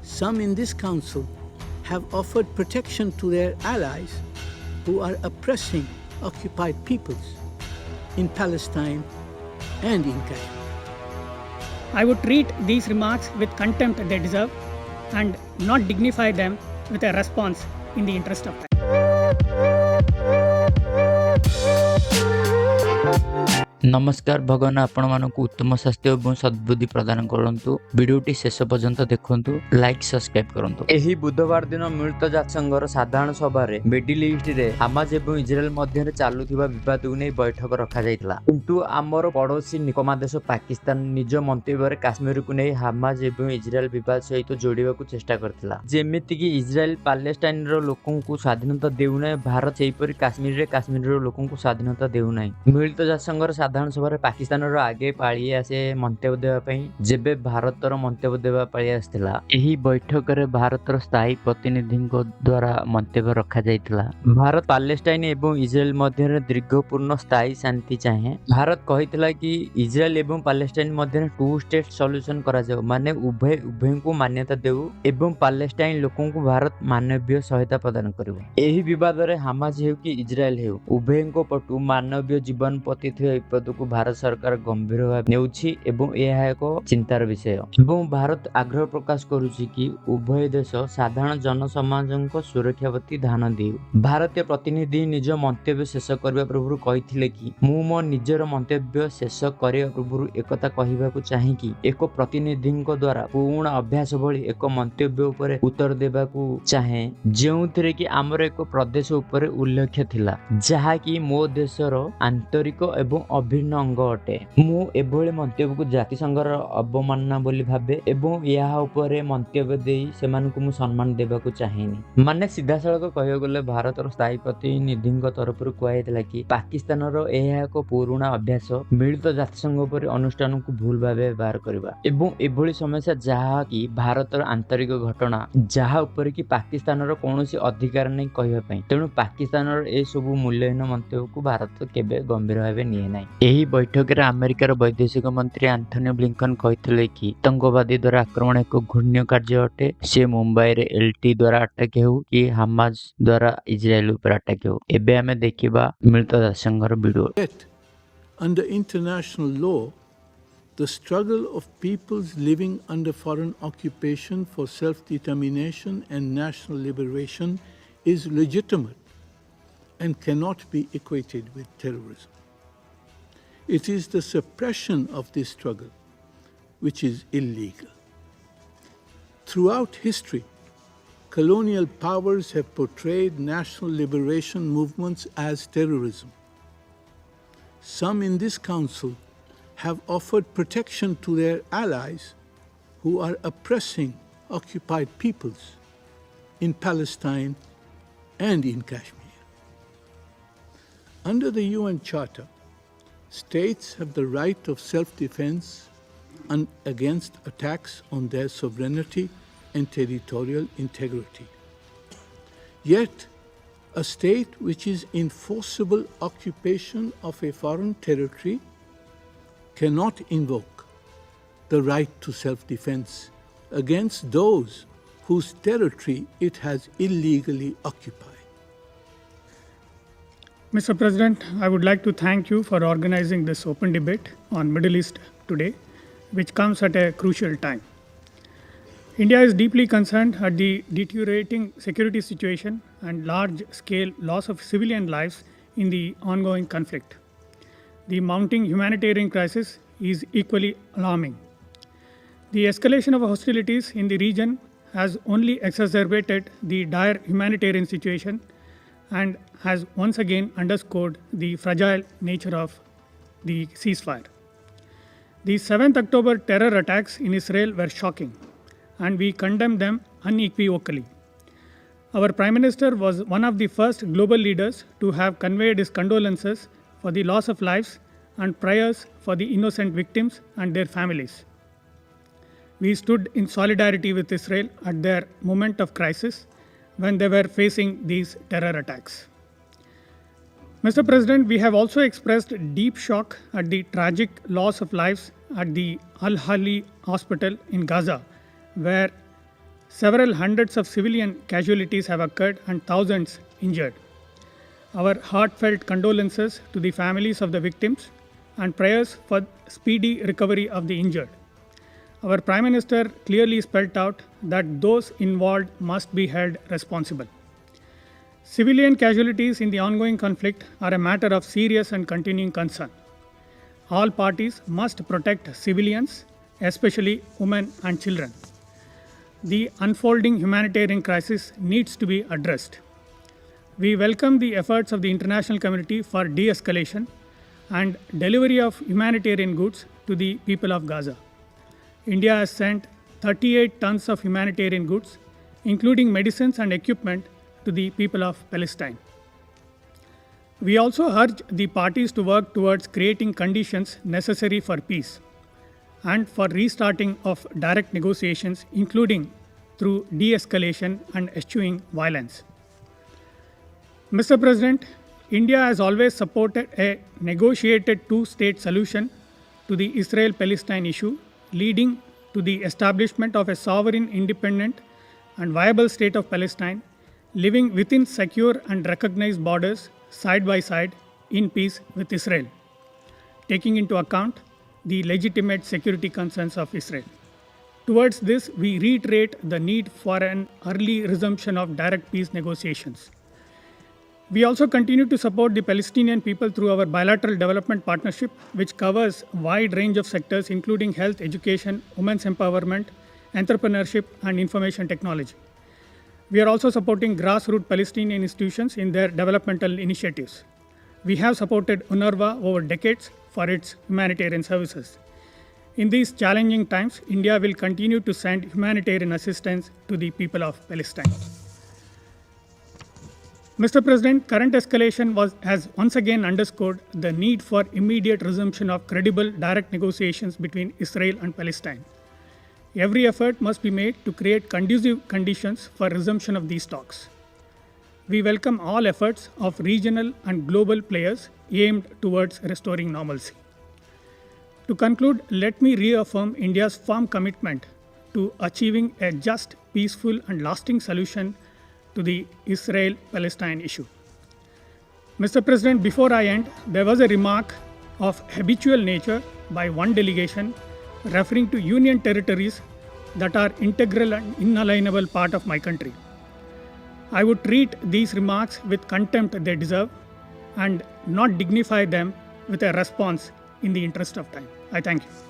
Some in this council have offered protection to their allies who are oppressing occupied peoples in Palestine and in Kashmir. I would treat these remarks with contempt they deserve and not dignify them with a response in the interest of time. नमस्कार भगवान आपण मानक उत्तम स्वास्थ्य और सद्बुद्धि प्रदान करंतु वीडियोटी शेष पर्यंत देखंतु लाइक सब्सक्राइब करंतु। एही बुधवार दिन मिलित जातिसंघर साधारण सभा रे मिडिल ईस्ट रे हमास एवं इजराइल मध्य रे चालुथिबा विवाद को नै बैठक रखा जायतिला, किंतु आमर पड़ोसी निकमा देश पाकिस्तान निज मंतव्य रे काश्मीर को नै हमास एवं इजराइल विवाद सहित जोड़िबा को चेष्टा करथिला। जेमिति कि इजराइल पैलेस्टाइन रो लोकन को स्वाधीनता देउ नै, भारत सेहिपरि काश्मीर रो लोकन को स्वाधीनता देउ नै। मिलित जातिसंघर साधारण सभा पाकिस्तान आगे पाଳି आसे मंतव्य देवाई जेबे भारतर मंतव्य देवा पाଳି आसथिला। एही बैठक रे भारतर स्थायी प्रतिनिधि द्वारा मंतव्य रखा जायतिला। भारत पैलेस्टाइन एवं इजराइल मध्य रे दीर्घपूर्ण स्थायी शांति चाहे। भारत कहितला कि इजराइल एवं पैलेस्टाइन मध्य टू स्टेट सॉल्यूशन करा जाऊ, माने उभय को मान्यता देउ एवं पैलेस्टाइन लोकन को भारत मानवीय सहायता प्रदान करिवो। एही विवाद रे हमास हेउ कि इजराइल हेउ उभयको पटु मानवीय जीवन प्रति विपद को भारत सरकार गंभीर भाव नेउछि एवं यह एक चिंतार विषय एवं भारत आग्रह प्रकाश करुछि कि उभय देश साधारण जनसमाजक सुरक्षा प्रति ध्यान देउ। भारतीय प्रतिनिधि निज मंतव्य शेष करबा पूर्व कहिथिले कि मु मो निजर मंतव्य शेष करबा पूर्व एकता कहिबाकू चाहे कि एक प्रतिनिधिଙ୍କ द्वारा पूर्ण अभ्यास भली एक मंतव्य उपरे उत्तर देबाकू चाहे, जेउथिरे कि हमर एक प्रदेश उपरे उल्लेख थिला जहा कि मो देशर आंतरिक एवं अभिन्न अंग अटे। मु एभली मंतव्य को जातिसंघर अवमानना बोली भाबे एवं या उपरे मंतव्य देई सेमानकु मु सम्मान देबाकू चाहेनी। माने सीधा सड़क कहय गले भारतर स्थायी प्रतिनिधिଙ୍କ तरफरु कहैतला कि पाकिस्तानर एहा एक पुराना अभ्यास मिलित जातिसंघ उपरे अनुष्ठान को भूल भाबे व्यवहार करबा एवं एभली समस्या जहा कि भारतर आंतरिक घटना जहा उपरे कि पाकिस्तानर कोनोसी अधिकार नै कहबा पई, तेनु पाकिस्तानर ए सब मूल्यहीन मंतव्य को भारत केबे गंभीर भाबे निये नै। एही बैठक रे अमेरिकार वैदेशिक मंत्री एंथनी ब्लिंकन कहितले कि आतंकवादी द्वारा आक्रमण एक घृण्य कार्य अटे। से मुंबई रे एलटी द्वारा अटैक हेउ कि हमास द्वारा इजराइल ऊपर अटैक हेउ। एबे हमें देखिबा मिलित जातिसंघर video. Yet, under international law, the struggle of peoples living under foreign occupation for self-determination and national liberation is legitimate and cannot be equated with terrorism. It is the suppression of this struggle which is illegal. Throughout history, colonial powers have portrayed national liberation movements as terrorism. Some in this council have offered protection to their allies who are oppressing occupied peoples in Palestine and in Kashmir. Under the UN Charter, states have the right of self-defense and against attacks on their sovereignty and territorial integrity. Yet, a state which is in forcible occupation of a foreign territory cannot invoke the right to self-defense against those whose territory it has illegally occupied. Mr. President, I would like to thank you for organizing this open debate on Middle East today, which comes at a crucial time. India is deeply concerned at the deteriorating security situation and large-scale loss of civilian lives in the ongoing conflict. The mounting humanitarian crisis is equally alarming. The escalation of hostilities in the region has only exacerbated the dire humanitarian situation and has once again underscored the fragile nature of the ceasefire. The 7th October terror attacks in Israel were shocking, and we condemn them unequivocally. Our Prime Minister was one of the first global leaders to have conveyed his condolences for the loss of lives and prayers for the innocent victims and their families. We stood in solidarity with Israel at their moment of crisis when they were facing these terror attacks. Mr. President, we have also expressed deep shock at the tragic loss of lives at the Al-Hali Hospital in Gaza, where Several hundreds of civilian casualties have occurred and thousands injured. Our heartfelt condolences to the families of the victims and prayers for speedy recovery of the injured. Our Prime Minister clearly spelled out that those involved must be held responsible. Civilian casualties in the ongoing conflict are a matter of serious and continuing concern. All parties must protect civilians, especially women and children. The unfolding humanitarian crisis needs to be addressed. We welcome the efforts of the international community for de-escalation and delivery of humanitarian goods to the people of Gaza. India has sent 38 tons of humanitarian goods, including medicines and equipment, to the people of Palestine. We also urge the parties to work towards creating conditions necessary for peace and for restarting of direct negotiations, including through de-escalation and eschewing violence. Mr. President, India has always supported a negotiated two-state solution to the Israel-Palestine issue, leading to the establishment of a sovereign, independent, and viable state of Palestine, living within secure and recognized borders side by side in peace with Israel, taking into account the legitimate security concerns of Israel. Towards this, we reiterate the need for an early resumption of direct peace negotiations. We also continue to support the Palestinian people through our bilateral development partnership, which covers a wide range of sectors including health, education, women's empowerment, entrepreneurship, and information technology. We are also supporting grassroots Palestinian institutions in their developmental initiatives. We have supported UNRWA over decades for its humanitarian services. In these challenging times, India will continue to send humanitarian assistance to the people of Palestine. Mr. President, current escalation has once again underscored the need for immediate resumption of credible direct negotiations between Israel and Palestine. Every effort must be made to create conducive conditions for resumption of these talks. We welcome all efforts of regional and global players aimed towards restoring normalcy. To conclude, let me reaffirm India's firm commitment to achieving a just, peaceful, and lasting solution to the Israel-Palestine issue. Mr. President, before I end, there was a remark of habitual nature by one delegation referring to union territories that are integral and inalienable part of my country. I would treat these remarks with contempt they deserve and not dignify them with a response in the interest of time. I thank you.